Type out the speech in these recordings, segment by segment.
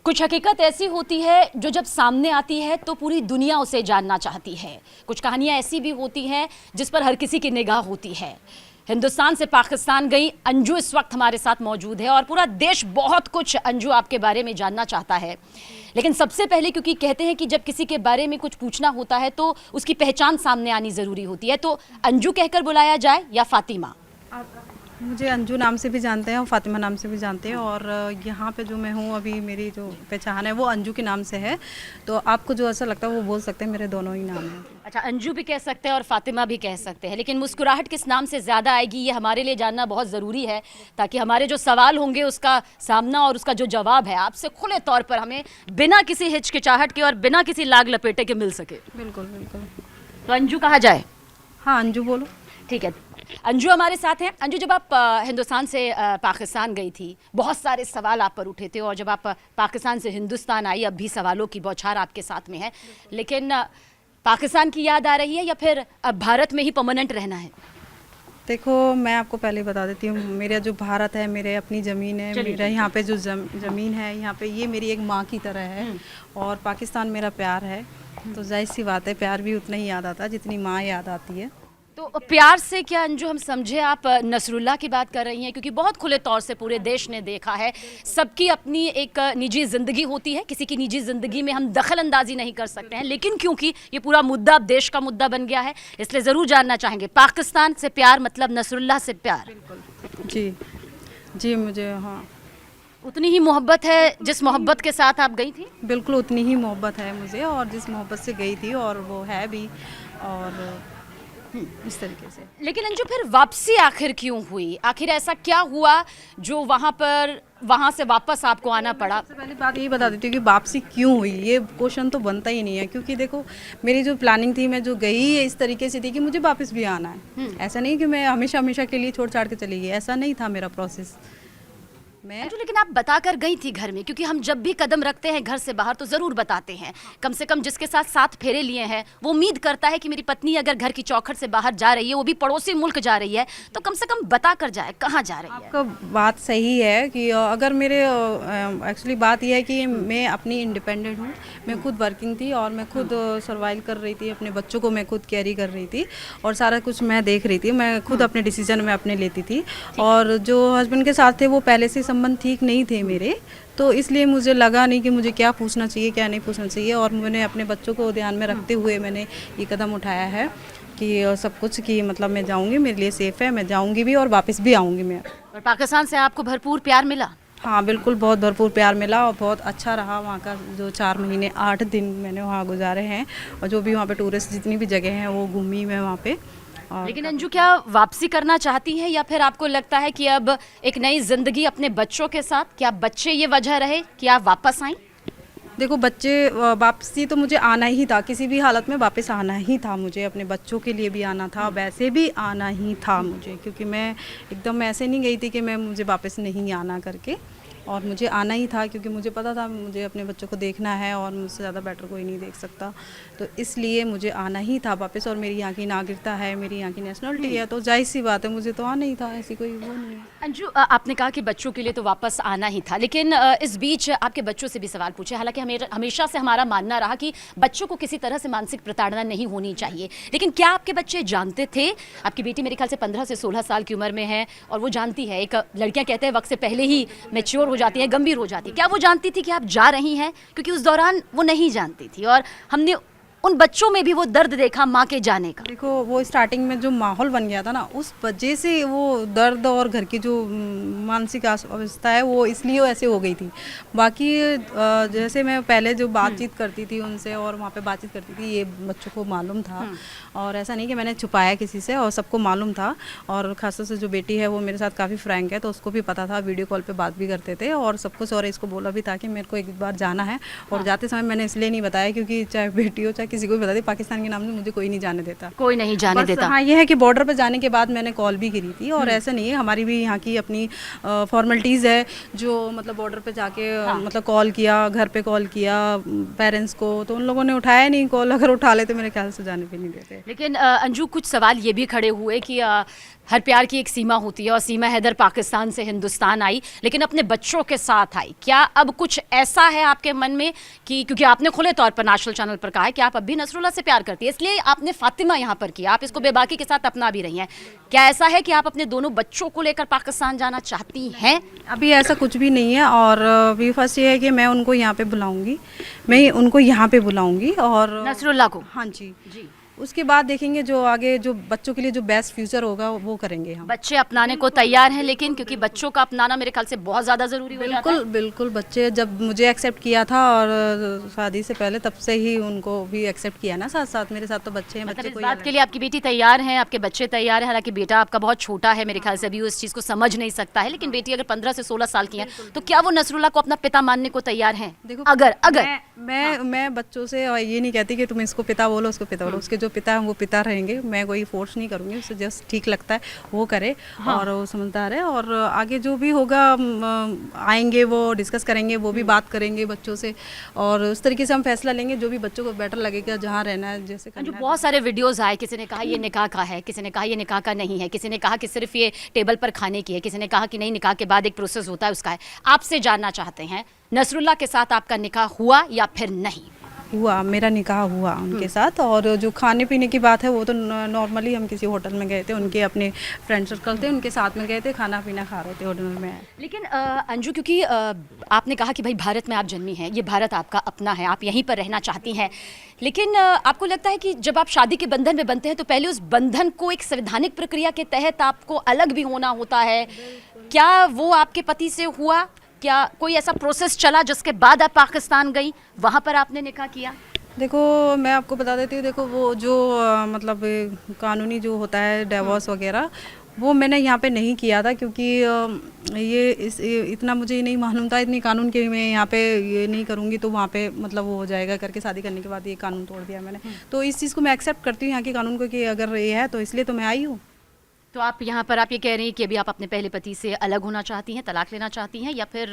कुछ हकीकत ऐसी होती है जो जब सामने आती है तो पूरी दुनिया उसे जानना चाहती है। कुछ कहानियां ऐसी भी होती हैं जिस पर हर किसी की निगाह होती है। हिंदुस्तान से पाकिस्तान गई अंजू इस वक्त हमारे साथ मौजूद है और पूरा देश बहुत कुछ अंजू आपके बारे में जानना चाहता है। लेकिन सबसे पहले क्योंकि कहते हैं कि जब किसी के बारे में कुछ पूछना होता है तो उसकी पहचान सामने आनी ज़रूरी होती है, तो अंजू कहकर बुलाया जाए या फातिमा? मुझे अंजू नाम से भी जानते हैं और फातिमा नाम से भी जानते हैं, और यहाँ पे जो मैं हूँ अभी मेरी जो पहचान है वो अंजू के नाम से है। तो आपको जो ऐसा लगता है वो बोल सकते हैं, मेरे दोनों ही नाम हैं। अच्छा, अंजू भी कह सकते हैं और फातिमा भी कह सकते हैं, लेकिन मुस्कुराहट किस नाम से ज़्यादा आएगी ये हमारे लिए जानना बहुत ज़रूरी है, ताकि हमारे जो सवाल होंगे उसका सामना और उसका जो जवाब है आपसे खुले तौर पर हमें बिना किसी हिचकिचाहट के और बिना किसी लाग लपेटे के मिल सके। बिल्कुल बिल्कुल। तो अंजू कहा जाए? हाँ अंजू बोलो। ठीक है, अंजू हमारे साथ हैं। अंजू, जब आप हिंदुस्तान से पाकिस्तान गई थी बहुत सारे सवाल आप पर उठे थे, और जब आप पाकिस्तान से हिंदुस्तान आई अब भी सवालों की बौछार आपके साथ में है, लेकिन पाकिस्तान की याद आ रही है या फिर अब भारत में ही परमानेंट रहना है? देखो मैं आपको पहले बता देती हूँ, मेरा जो भारत है, मेरे अपनी ज़मीन है, मेरा यहाँ पे जो ज़मीन है यहाँ पे ये मेरी एक माँ की तरह है, और पाकिस्तान मेरा प्यार है। तो जाहिर सी बात है प्यार भी उतना ही याद आता है जितनी माँ याद आती है। तो प्यार से क्या अंजू हम समझे आप नसरुल्लाह की बात कर रही हैं? क्योंकि बहुत खुले तौर से पूरे देश ने देखा है, सबकी अपनी एक निजी ज़िंदगी होती है, किसी की निजी ज़िंदगी में हम दखल अंदाजी नहीं कर सकते हैं, लेकिन क्योंकि ये पूरा मुद्दा अब देश का मुद्दा बन गया है इसलिए ज़रूर जानना चाहेंगे, पाकिस्तान से प्यार मतलब नसरुल्लाह से प्यार? जी जी, मुझे हाँ उतनी ही मोहब्बत है जिस मोहब्बत के साथ आप गई थी? बिल्कुल उतनी ही मोहब्बत है मुझे, और जिस मोहब्बत से गई थी और वो है भी, और इस तरीके से। लेकिन अंजू फिर वापसी आखिर क्यों हुई? आखिर ऐसा क्या हुआ जो वहाँ से वापस आपको आना पड़ा? सबसे पहली बात यही बता देती हूँ कि वापसी क्यों हुई, ये क्वेश्चन तो बनता ही नहीं है, क्योंकि देखो मेरी जो प्लानिंग थी, मैं जो गई इस तरीके से थी कि मुझे वापस भी आना है। ऐसा नहीं कि मैं हमेशा हमेशा के लिए छोड़ छाड़ के चली गई, ऐसा नहीं था मेरा प्रोसेस। अंजू, लेकिन आप बता कर गई थी घर में, क्योंकि हम जब भी कदम रखते हैं घर से बाहर तो ज़रूर बताते हैं, कम से कम जिसके साथ 7 फेरे लिए हैं वो उम्मीद करता है कि मेरी पत्नी अगर घर की चौखट से बाहर जा रही है, वो भी पड़ोसी मुल्क जा रही है, तो कम से कम बता कर जाए कहाँ जा रही है। आपका बात सही है कि अगर मेरे एक्चुअली बात यह है कि मैं अपनी इंडिपेंडेंट हूँ, मैं खुद वर्किंग थी और मैं खुद सर्वाइव कर रही थी, अपने बच्चों को मैं खुद कैरी कर रही थी और सारा कुछ मैं देख रही थी, मैं खुद अपने डिसीजन में अपने लेती थी। और जो हस्बैंड के साथ थे वो पहले से संबंध ठीक नहीं थे मेरे, तो इसलिए मुझे लगा नहीं कि मुझे क्या पूछना चाहिए क्या नहीं पूछना चाहिए, और मैंने अपने बच्चों को ध्यान में रखते हुए मैंने ये कदम उठाया है कि सब कुछ कि मतलब मैं जाऊंगी, मेरे लिए सेफ़ है, मैं जाऊंगी भी और वापस भी आऊंगी मैं। और पाकिस्तान से आपको भरपूर प्यार मिला? हाँ बिल्कुल, बहुत भरपूर प्यार मिला और बहुत अच्छा रहा वहाँ का। जो 4 महीने 8 दिन मैंने वहाँ गुजारे हैं, और जो भी वहाँ पे टूरिस्ट जितनी भी जगह हैं वो घूमी मैं वहाँ पे। लेकिन अंजू, क्या वापसी करना चाहती हैं या फिर आपको लगता है कि अब एक नई जिंदगी अपने बच्चों के साथ, क्या बच्चे ये वजह रहे कि आप वापस आईं? देखो बच्चे, वापसी तो मुझे आना ही था, किसी भी हालत में वापस आना ही था मुझे, अपने बच्चों के लिए भी आना था, वैसे भी आना ही था मुझे, क्योंकि मैं एकदम ऐसे नहीं गई थी कि मुझे वापस नहीं आना करके, और मुझे आना ही था क्योंकि मुझे पता था मुझे अपने बच्चों को देखना है और मुझसे ज़्यादा बेटर कोई नहीं देख सकता, तो इसलिए मुझे आना ही था वापस। और मेरी यहाँ की नागरिकता है, मेरी यहाँ की नेशनलिटी है, तो जाहिर सी बात है मुझे तो आना ही था, ऐसी कोई वो नहीं है। अंजू, आपने कहा कि बच्चों के लिए तो वापस आना ही था, लेकिन इस बीच आपके बच्चों से भी सवाल पूछे। हालांकि हमेशा से हमारा मानना रहा कि बच्चों को किसी तरह से मानसिक प्रताड़ना नहीं होनी चाहिए, लेकिन क्या आपके बच्चे जानते थे? आपकी बेटी मेरे ख्याल से 15 से 16 साल की उम्र में है और वो जानती है, एक लड़कियां कहते हैं वक्त से पहले ही मैच्योर हो जाती है, गंभीर हो जाती है, क्या वो जानती थी कि आप जा रही हैं? क्योंकि उस दौरान वो नहीं जानती थी और हमने उन बच्चों में भी वो दर्द देखा माँ के जाने का। देखो वो स्टार्टिंग में जो माहौल बन गया था ना, उस वजह से वो दर्द और घर की जो मानसिक अवस्था है वो इसलिए ऐसे हो गई थी। बाकी जैसे मैं पहले जो बातचीत करती थी उनसे और वहाँ पे बातचीत करती थी, ये बच्चों को मालूम था, और ऐसा नहीं कि मैंने छुपाया किसी से, और सबको मालूम था। और खासतौर से जो बेटी है वो मेरे साथ काफ़ी फ्रैंक है, तो उसको भी पता था, वीडियो कॉल पे बात भी करते थे और सब कुछ। और इसको बोला भी था कि मेरे को एक बार जाना है, और जाते समय मैंने इसलिए नहीं बताया क्योंकि चाहे बेटी हो चाहे किसी को भी बता दी, पाकिस्तान के नाम से मुझे कोई नहीं जाने देता, कोई नहीं जाने बस देता। हाँ ये है कि बॉर्डर पे जाने के बाद मैंने कॉल भी करी थी, और ऐसा नहीं है, हमारी भी यहाँ की अपनी फॉर्मेलिटीज़ है, जो मतलब बॉर्डर पे जाके मतलब कॉल किया, घर पे कॉल किया पेरेंट्स को, तो उन लोगों ने उठाया नहीं कॉल, अगर उठा लेते मेरे ख्याल से जाने भी नहीं देते। लेकिन अंजू, कुछ सवाल ये भी खड़े हुए कि हर प्यार की एक सीमा होती है, और सीमा हैदर पाकिस्तान से हिंदुस्तान आई, लेकिन अपने बच्चों के साथ आई। क्या अब कुछ ऐसा है आपके मन में कि, क्योंकि आपने खुले तौर पर नेशनल चैनल पर कहा है कि आप अब भी नसरुल्लाह से प्यार करती है, इसलिए आपने फातिमा यहाँ पर किया, आप इसको बेबाकी के साथ अपना भी रही हैं, क्या ऐसा है कि आप अपने दोनों बच्चों को लेकर पाकिस्तान जाना चाहती हैं? अभी ऐसा कुछ भी नहीं है, और अभी फर्स्ट ये है कि मैं उनको यहाँ पे बुलाऊंगी, मैं उनको यहाँ पे बुलाऊंगी, और नसरुल्लाह को? हाँ जी जी। उसके बाद देखेंगे जो आगे जो बच्चों के लिए जो बेस्ट फ्यूचर होगा वो करेंगे हम। बच्चे अपनाने को तैयार हैं, लेकिन क्योंकि बच्चों का अपनाना मेरे ख्याल से बहुत ज़्यादा ज़रूरी हो जाता है। बिल्कुल बिल्कुल, बच्चे जब मुझे एक्सेप्ट किया था और शादी से पहले, तब से ही उनको भी एक्सेप्ट किया ना, साथ साथ मेरे साथ तो बच्चे हैं। मतलब बच्चे इस कोई बात के लिए आपकी बेटी तैयार है, आपके बच्चे तैयार हैं, हालांकि बेटा आपका बहुत छोटा है, मेरे ख्याल से अभी वो इस चीज़ को समझ नहीं सकता है, लेकिन बेटी अगर 15 से 16 साल की है तो क्या वो नसरुल्लाह को अपना पिता मानने को तैयार हैं? देखो, अगर अगर मैं बच्चों से ये नहीं कहती कि तुम इसको पिता बोलो, उसको पिता बोलो, उसके जो पिता है वो पिता रहेंगे, मैं कोई फोर्स नहीं करूँगी, उसे जस्ट ठीक लगता है वो करे, और वो समझदार है, और आगे जो भी होगा आएंगे वो डिस्कस करेंगे, वो भी बात करेंगे बच्चों से, और उस तरीके से हम फैसला लेंगे जो भी बच्चों को बेटर लगेगा, जहाँ रहना है जैसे जो करना है। बहुत सारे वीडियोस आए, किसी ने कहा ये निकाह का है, किसी ने कहा ये निकाह का नहीं है, किसी ने कहा कि सिर्फ ये टेबल पर खाने की है, किसी ने कहा कि नहीं, निकाह के बाद एक प्रोसेस होता है उसका है। आपसे जानना चाहते हैं, नसरुल्लाह के साथ आपका निकाह हुआ या फिर नहीं? हुआ, मेरा निकाह हुआ उनके साथ, और जो खाने पीने की बात है वो तो नॉर्मली हम किसी होटल में गए थे, उनके अपने फ्रेंड सर्कल थे, उनके साथ में गए थे, खाना पीना खा रहे थे होटल में। लेकिन अंजू, क्योंकि आपने कहा कि भाई भारत में आप जन्मी हैं, ये भारत आपका अपना है, आप यहीं पर रहना चाहती हैं, लेकिन आपको लगता है कि जब आप शादी के बंधन में बनते हैं तो पहले उस बंधन को एक संवैधानिक प्रक्रिया के तहत आपको अलग भी होना होता है, क्या वो आपके पति से हुआ? क्या कोई ऐसा प्रोसेस चला जिसके बाद आप पाकिस्तान गई, वहाँ पर आपने निकाह किया? देखो मैं आपको बता देती हूँ, देखो वो जो मतलब कानूनी जो होता है डिवोर्स वगैरह, वो मैंने यहाँ पे नहीं किया था, क्योंकि इतना मुझे नहीं मालूम था, इतनी कानून के मैं यहाँ पे ये नहीं करूँगी तो वहाँ पे मतलब वो हो जाएगा करके, शादी करने के बाद ये कानून तोड़ दिया मैंने। तो इस चीज़ को मैं एक्सेप्ट करती हूँ यहाँ के कानून को, कि अगर ये है तो इसलिए तो मैं आई हूँ। तो आप यहाँ पर आप ये कह रही हैं कि अभी आप अपने पहले पति से अलग होना चाहती हैं, तलाक लेना चाहती हैं, या फिर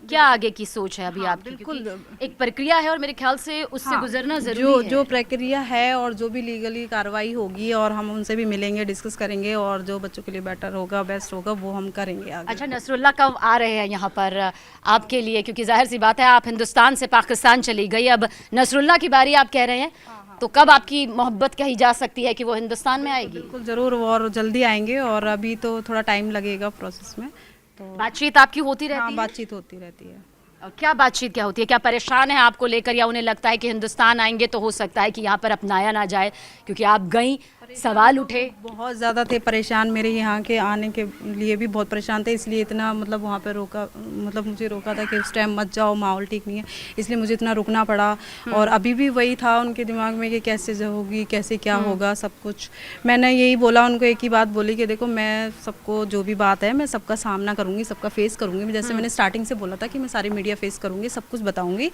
क्या आगे की सोच है अभी आपकी? बिल्कुल, एक प्रक्रिया है और मेरे ख्याल से उससे गुजरना जरूरी है। जो प्रक्रिया है और जो भी लीगली कार्रवाई होगी, और हम उनसे भी मिलेंगे, डिस्कस करेंगे, और जो बच्चों के लिए बेटर होगा, बेस्ट होगा, वो हम करेंगे आगे। अच्छा, नसरुल्लाह कब आ रहे हैं यहाँ पर आपके लिए? क्योंकि जाहिर सी बात है आप हिंदुस्तान से पाकिस्तान चली गई, अब नसरुल्लाह की बारी आप कह रहे हैं, तो कब आपकी मोहब्बत कही जा सकती है कि वो हिंदुस्तान में आएगी? बिल्कुल ज़रूर, और जल्दी आएंगे, और अभी तो थोड़ा टाइम लगेगा प्रोसेस में। तो बातचीत आपकी होती रहती हाँ, है? बातचीत होती रहती है। और क्या बातचीत क्या होती है? क्या परेशान है आपको लेकर, या उन्हें लगता है कि हिंदुस्तान आएंगे तो हो सकता है कि यहाँ पर अपनाया ना जाए, क्योंकि आप गई, सवाल उठे? बहुत ज़्यादा थे परेशान, मेरे यहाँ के आने के लिए भी बहुत परेशान थे, इसलिए इतना मतलब वहाँ पे रोका, मतलब मुझे रोका था कि उस टाइम मत जाओ, माहौल ठीक नहीं है, इसलिए मुझे इतना रुकना पड़ा। और अभी भी वही था उनके दिमाग में कि कैसे होगी, कैसे क्या होगा, सब कुछ। मैंने यही बोला उनको, एक ही बात बोली कि देखो मैं सबको जो भी बात है मैं सबका सामना करूँगी, सबका फेस करूँगी, जैसे मैंने स्टार्टिंग से बोला था कि मैं सारी मीडिया फेस करूँगी, सब कुछ बताऊँगी।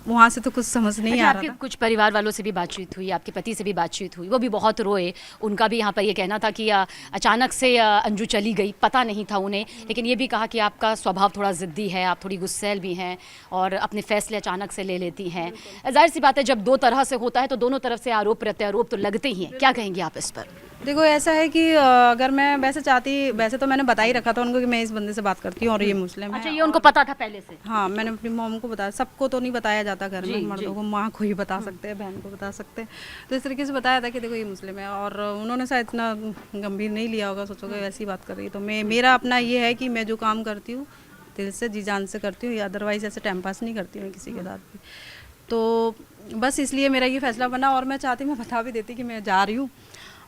वहाँ से तो कुछ समझ नहीं आ रहा था। कुछ परिवार वालों से भी बातचीत हुई, आपके पति से भी बातचीत हुई, वो भी बहुत रोए, उनका भी यहाँ पर ये कहना था कि अचानक से अंजू चली गई, पता नहीं था उन्हें, लेकिन ये भी कहा कि आपका स्वभाव थोड़ा ज़िद्दी है, आप थोड़ी गुस्सैल भी हैं और अपने फैसले अचानक से ले लेती हैं। जाहिर सी बात है, जब दो तरह से होता है तो दोनों तरफ से आरोप प्रत्यारोप तो लगते ही हैं। क्या कहेंगे आप इस पर? देखो ऐसा है कि अगर मैं वैसे तो मैंने बता ही रखा था उनको कि मैं इस बंदे से बात करती हूँ और ये मुस्लिम है। अच्छा, ये उनको पता था पहले से? हाँ, मैंने अपनी मॉम को बताया, सबको तो नहीं बताया जाता घर में, मर्दों को, माँ को ही बता सकते हैं, बहन को बता सकते हैं, तो इस तरीके से बताया था कि देखो ये मुस्लिम है, और उन्होंने शायद इतना गंभीर नहीं लिया होगा, सोचोगे वैसी बात कर रही है। तो मेरा अपना ये है कि मैं जो काम करती हूँ दिल से, जी जान से करती हूँ, अदरवाइज ऐसे टाइम पास नहीं करती हूँ किसी के साथ भी। तो बस इसलिए मेरा ये फैसला बना, और मैं चाहती, मैं बता भी देती कि मैं जा रही हूँ,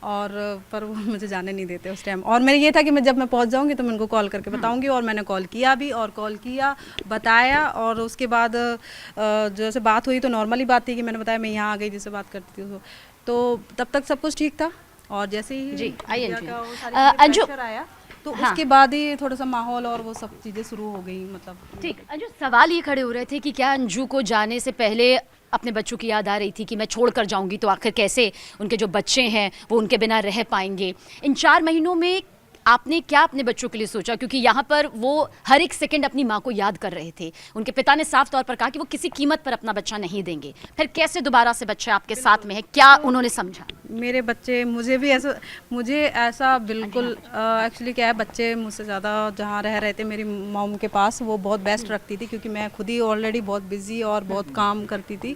और पर वो मुझे जाने नहीं देते उस टाइम। और मेरा ये था कि मैं जब मैं पहुंच जाऊंगी तो मैं उनको कॉल करके बताऊंगी, और मैंने कॉल किया भी, और कॉल किया, बताया, और उसके बाद जैसे बात हुई तो नॉर्मली बात थी कि मैंने बताया मैं यहाँ आ गई जिससे बात करती थी, तो तब तक सब कुछ ठीक था। और जैसे ही जी आइए अंजू आया तो उसके बाद ही थोड़ा सा माहौल और वो सब चीज़ें शुरू हो गई। मतलब ठीक, अंजू, सवाल ये खड़े हो रहे थे कि क्या अंजू को जाने से पहले अपने बच्चों की याद आ रही थी कि मैं छोड़ कर जाऊंगी तो आखिर कैसे उनके जो बच्चे हैं वो उनके बिना रह पाएंगे। इन 4 महीनों में आपने क्या अपने बच्चों के लिए सोचा, क्योंकि यहाँ पर वो हर एक सेकंड अपनी माँ को याद कर रहे थे। उनके पिता ने साफ तौर पर कहा कि वो किसी कीमत पर अपना बच्चा नहीं देंगे। फिर कैसे दोबारा से बच्चा आपके साथ में है, क्या उन्होंने समझा? मेरे बच्चे मुझे ऐसा बिल्कुल एक्चुअली क्या है, बच्चे मुझसे ज़्यादा जहाँ रह रहे थे मेरी मॉम के पास वो बहुत बेस्ट रखती थी, क्योंकि मैं खुद ही ऑलरेडी बहुत बिजी और बहुत काम करती थी,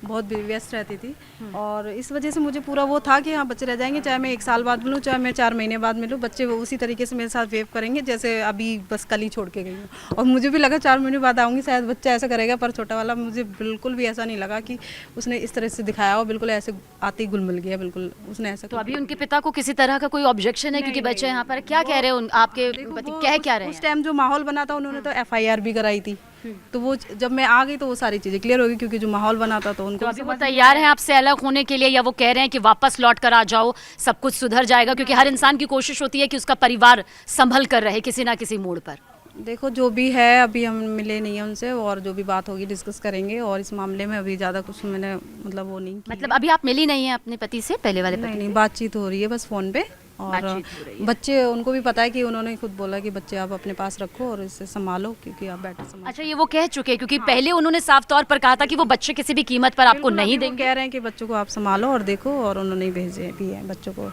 बहुत व्यस्त रहती थी, और इस वजह से मुझे पूरा वो था कि हाँ बच्चे रह जाएंगे, चाहे मैं 1 साल बाद मिलूँ चाहे मैं 4 महीने बाद मिलूँ, बच्चे वो उसी तरीके से मेरे साथ वेव करेंगे जैसे अभी बस कल ही छोड़ के गई हूँ। और मुझे भी लगा 4 महीने बाद आऊँगी शायद बच्चा ऐसा करेगा, पर छोटा वाला मुझे बिल्कुल भी ऐसा नहीं लगा कि उसने इस तरह से दिखाया हो, बिल्कुल ऐसे आते ही घुल मिल गया, बिल्कुल उसने ऐसा। तो अभी उनके पिता को किसी तरह का कोई ऑब्जेक्शन है? क्योंकि बच्चे यहाँ पर क्या कह रहे हैं, आपके पति कह क्या रहे हैं? उस टाइम जो माहौल बना था उन्होंने तो FIR भी कराई थी, तो वो जब मैं आ गई तो वो सारी चीज़ें क्लियर होगी, क्योंकि जो माहौल बना था तो उनको तो अभी वो तैयार हैं आपसे अलग होने के लिए, या वो कह रहे हैं कि वापस लौट कर आ जाओ, सब कुछ सुधर जाएगा? क्योंकि हर इंसान की कोशिश होती है कि उसका परिवार संभल कर रहे किसी ना किसी मोड़ पर। देखो जो भी है, अभी हम मिले नहीं हैं उनसे, और जो भी बात होगी डिस्कस करेंगे, और इस मामले में अभी ज़्यादा कुछ मैंने मतलब वो नहीं की। मतलब अभी आप मिली नहीं है अपने पति से, पहले वाले पति? नहीं, बातचीत हो रही है बस फ़ोन पे, और बच्चे उनको भी पता है कि उन्होंने खुद बोला कि बच्चे आप अपने पास रखो और इससे संभालो, क्योंकि आप बेटर संभालो। अच्छा, ये वो कह चुके हैं, क्योंकि पहले उन्होंने साफ तौर पर कहा था कि वो बच्चे किसी भी कीमत पर आपको नहीं देंगे। कह रहे हैं कि बच्चों को आप संभालो और देखो, और उन्होंने भेजे भी है बच्चों को।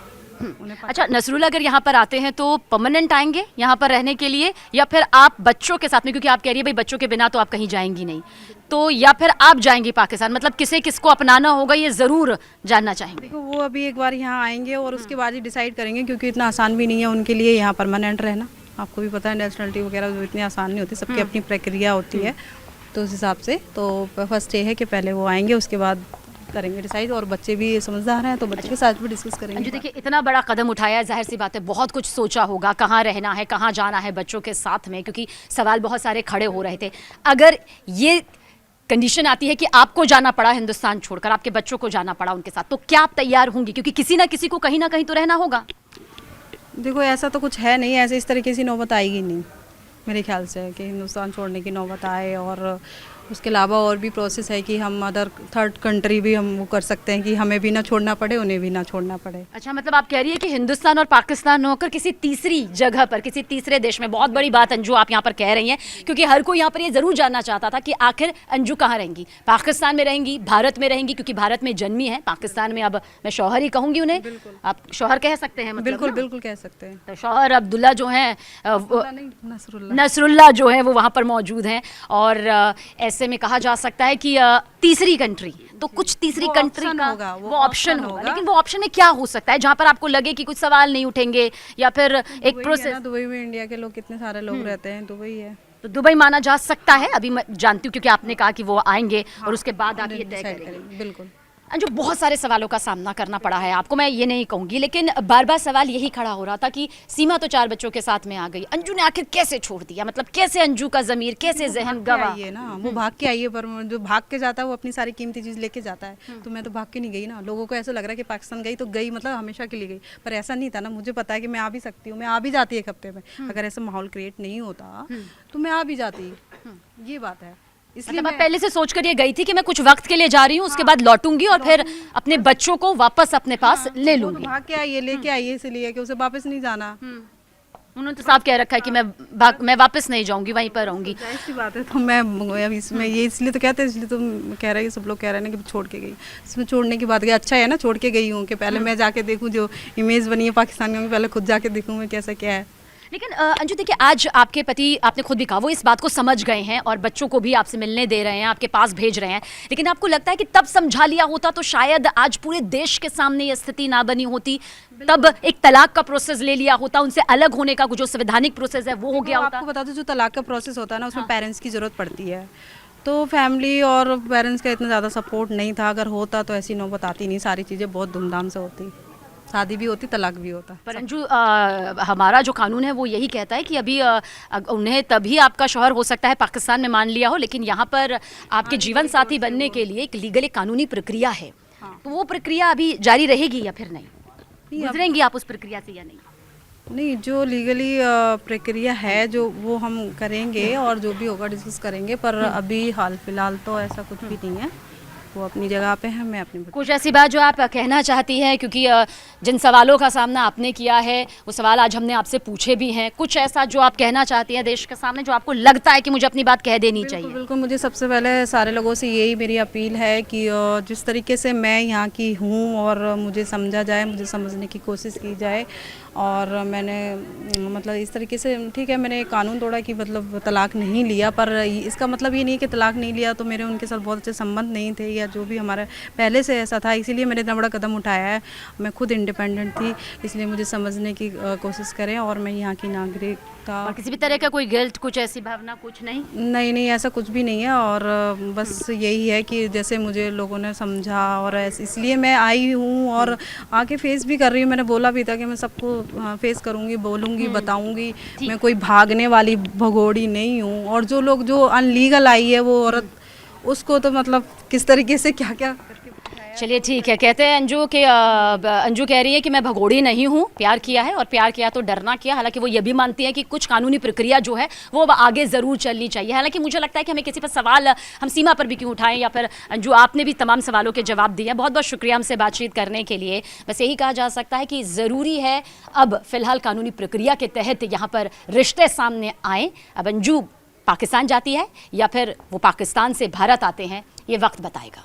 अच्छा नसरुल्ला, अगर यहाँ पर आते हैं तो परमानेंट आएंगे यहाँ पर रहने के लिए, या फिर आप बच्चों के साथ में, क्योंकि आप कह रही है भाई बच्चों के बिना तो आप कहीं जाएंगी नहीं, तो या फिर आप जाएंगी पाकिस्तान? मतलब किसको अपनाना होगा ये ज़रूर जानना चाहेंगे। देखो वो अभी एक बार यहाँ आएंगे और उसके बाद ही डिसाइड करेंगे, क्योंकि इतना आसान भी नहीं है उनके लिए यहाँ परमानेंट रहना। आपको भी पता है नेशनलिटी वगैरह जो इतनी आसान नहीं होती, सबकी अपनी प्रक्रिया होती है, तो उस हिसाब से तो फर्स्ट ये है कि पहले वो आएंगे, उसके बाद करेंगे डिसाइड, और बच्चे भी समझदार हैं तो बच्चे के साथ भी डिस्कस करेंगे। अंजू देखिए, इतना बड़ा कदम उठाया है, जाहिर सी बात है बहुत कुछ सोचा होगा, कहाँ रहना है, कहाँ जाना है बच्चों के साथ में, क्योंकि सवाल बहुत सारे खड़े हो रहे थे। अगर ये कंडीशन आती है कि आपको जाना पड़ा हिंदुस्तान छोड़कर, आपके बच्चों को जाना पड़ा उनके साथ, तो क्या आप तैयार होंगी? क्योंकि किसी ना किसी को कहीं ना कहीं तो रहना होगा। देखो ऐसा तो कुछ है नहीं, ऐसे इस तरीके से नौबत आएगी नहीं मेरे ख्याल से कि हिंदुस्तान छोड़ने की नौबत आए, और उसके अलावा और भी प्रोसेस है कि हम अदर थर्ड कंट्री भी हम वो कर सकते हैं कि हमें भी ना छोड़ना पड़े, उन्हें भी ना छोड़ना पड़े। अच्छा, मतलब आप कह रही है कि हिंदुस्तान और पाकिस्तान होकर किसी तीसरी जगह पर, किसी तीसरे देश में। बहुत बड़ी बात अंजू आप यहाँ पर कह रही हैं, क्योंकि हर कोई यहाँ पर ये जरूर जानना चाहता था कि आखिर अंजू कहाँ रहेंगी, पाकिस्तान में रहेंगी, भारत में रहेंगी, क्योंकि भारत में जन्मी है, पाकिस्तान में अब मैं शौहर ही कहूँगी उन्हें, आप शौहर कह सकते हैं? मतलब बिल्कुल बिल्कुल कह सकते हैं। तो शौहर अब्दुल्ला जो हैं, नसरुल्लाह जो है वो वहाँ पर मौजूद हैं, और ऐसे में कहा जा सकता है कि तीसरी कंट्री, तो कुछ तीसरी कंट्री का वो ऑप्शन होगा, लेकिन वो ऑप्शन में क्या हो सकता है जहाँ पर आपको लगे कि कुछ सवाल नहीं उठेंगे, या फिर एक प्रोसेस? दुबई में इंडिया के लोग कितने सारे लोग रहते हैं, दुबई है, तो दुबई माना जा सकता है। अभी मैं जानती हूँ क्योंकि आपने कहा कि वो आएंगे और उसके बाद आप ये तय करेंगे। बिल्कुल। जो बहुत सारे सवालों का सामना करना पड़ा है आपको, मैं ये नहीं कहूँगी, लेकिन बार बार सवाल यही खड़ा हो रहा था कि सीमा तो 4 बच्चों के साथ में आ गई, अंजू ने आखिर कैसे छोड़ दिया? मतलब कैसे अंजू का ज़मीर, कैसे जहन गवा? ये ना वो भाग के आई है, पर जो भाग के जाता है वो अपनी सारी कीमती चीज़ लेके जाता है, तो मैं तो भाग के नहीं गई ना। लोगों को ऐसा लग रहा है कि पाकिस्तान गई तो गई, मतलब हमेशा के लिए गई, पर ऐसा नहीं था ना। मुझे पता है कि मैं आ भी सकती हूँ, मैं आ भी जाती 1 हफ्ते में, अगर ऐसा माहौल क्रिएट नहीं होता तो मैं आ भी जाती, ये बात है। इसलिए मैं पहले से सोच कर ये गई थी कि मैं कुछ वक्त के लिए जा रही हूँ, उसके बाद लौटूंगी और फिर अपने बच्चों को वापस अपने पास ले लूंगी। भाग के आइए, लेके आइए, इसलिए कि उसे वापस नहीं जाना। उन्होंने तो साफ कह रखा है कि मैं वापस नहीं जाऊंगी, वहीं पर रहूंगी। ऐसी बात है, तो मैं इसमें ये इसलिए तो कहते हैं, इसलिए तो कह रहे हैं, सब लोग कह रहे हैं कि छोड़ के गई। इसमें छोड़ने की बात, अच्छा है ना, छोड़ के गई हूँ कि पहले मैं जाके देखूँ, जो इमेज बनी है पाकिस्तान में, पहले खुद जाके देखूँ मैं कैसा क्या है। लेकिन अंजू देखिए, आज आपके पति, आपने खुद भी कहा, वो इस बात को समझ गए हैं और बच्चों को भी आपसे मिलने दे रहे हैं, आपके पास भेज रहे हैं, लेकिन आपको लगता है कि तब समझा लिया होता तो शायद आज पूरे देश के सामने ये स्थिति ना बनी होती, तब एक तलाक का प्रोसेस ले लिया होता, उनसे अलग होने का जो संवैधानिक प्रोसेस है वो हो गया होता? आपको बता दो, जो तलाक का प्रोसेस होता है ना, उसमें पेरेंट्स की जरूरत पड़ती है, तो फैमिली और पेरेंट्स का इतना ज़्यादा सपोर्ट नहीं था। अगर होता तो ऐसी नौबत आती नहीं, सारी चीज़ें बहुत धूमधाम से होती, शादी भी होती, तलाक भी होता। पर अंजू, हमारा जो कानून है वो यही कहता है कि अभी उन्हें तभी आपका शौहर हो सकता है पाकिस्तान में मान लिया हो, लेकिन यहाँ पर आपके जीवन साथी बनने के लिए एक लीगल, एक कानूनी प्रक्रिया है, तो वो प्रक्रिया अभी जारी रहेगी या फिर नहीं? गुजरेंगी आप उस प्रक्रिया से या नहीं? नहीं, जो लीगली प्रक्रिया है जो वो हम करेंगे और जो भी होगा डिस्कस करेंगे, पर अभी हाल फिलहाल तो ऐसा कुछ भी नहीं है। वो अपनी जगह पे है, मैं अपनी। कुछ ऐसी बात जो आप कहना चाहती हैं, क्योंकि जिन सवालों का सामना आपने किया है वो सवाल आज हमने आपसे पूछे भी हैं, कुछ ऐसा जो आप कहना चाहती हैं देश के सामने जो आपको लगता है कि मुझे अपनी बात कह देनी चाहिए? बिल्कुल, मुझे सबसे पहले सारे लोगों से यही मेरी अपील है कि जिस तरीके से मैं यहाँ की हूँ और मुझे समझा जाए, मुझे समझने की कोशिश की जाए। और मैंने मतलब इस तरीके से, ठीक है मैंने कानून तोड़ा कि मतलब तलाक नहीं लिया, पर इसका मतलब ये नहीं कि तलाक नहीं लिया तो मेरे उनके साथ बहुत अच्छे संबंध नहीं थे या जो भी हमारा पहले से ऐसा था, इसीलिए मैंने इतना बड़ा कदम उठाया है। मैं खुद इंडिपेंडेंट थी, इसलिए मुझे समझने की कोशिश करें। और मैं यहाँ की नागरिकता, और किसी भी तरह का कोई गिल्ट, कुछ ऐसी भावना कुछ नहीं? नहीं ऐसा कुछ भी नहीं है। और बस यही है कि जैसे मुझे लोगों ने समझा और इसलिए मैं आई हूँ और आके फेस भी कर रही हूँ। मैंने बोला भी था कि मैं सबको फेस करूँगी, बोलूँगी, बताऊँगी। मैं कोई भागने वाली भगोड़ी नहीं हूँ। और जो लोग जो अनलीगल आई है वो औरत, उसको तो मतलब किस तरीके से क्या क्या करके बिठाया। चलिए ठीक है, कहते हैं अंजू के अंजू कह रही है कि मैं भगोड़ी नहीं हूँ, प्यार किया है और प्यार किया तो डरना किया। हालांकि वो ये भी मानती है कि कुछ कानूनी प्रक्रिया जो है वो अब आगे ज़रूर चलनी चाहिए। हालांकि मुझे लगता है कि हमें किसी पर सवाल हम सीमा पर भी क्यों उठाएं, या फिर अंजू आपने भी तमाम सवालों के जवाब दिए। बहुत बहुत शुक्रिया हमसे बातचीत करने के लिए। बस यही कहा जा सकता है कि ज़रूरी है अब फ़िलहाल कानूनी प्रक्रिया के तहत यहाँ पर रिश्ते सामने आएँ। अब अंजू पाकिस्तान जाती है या फिर वो पाकिस्तान से भारत आते हैं, ये वक्त बताएगा।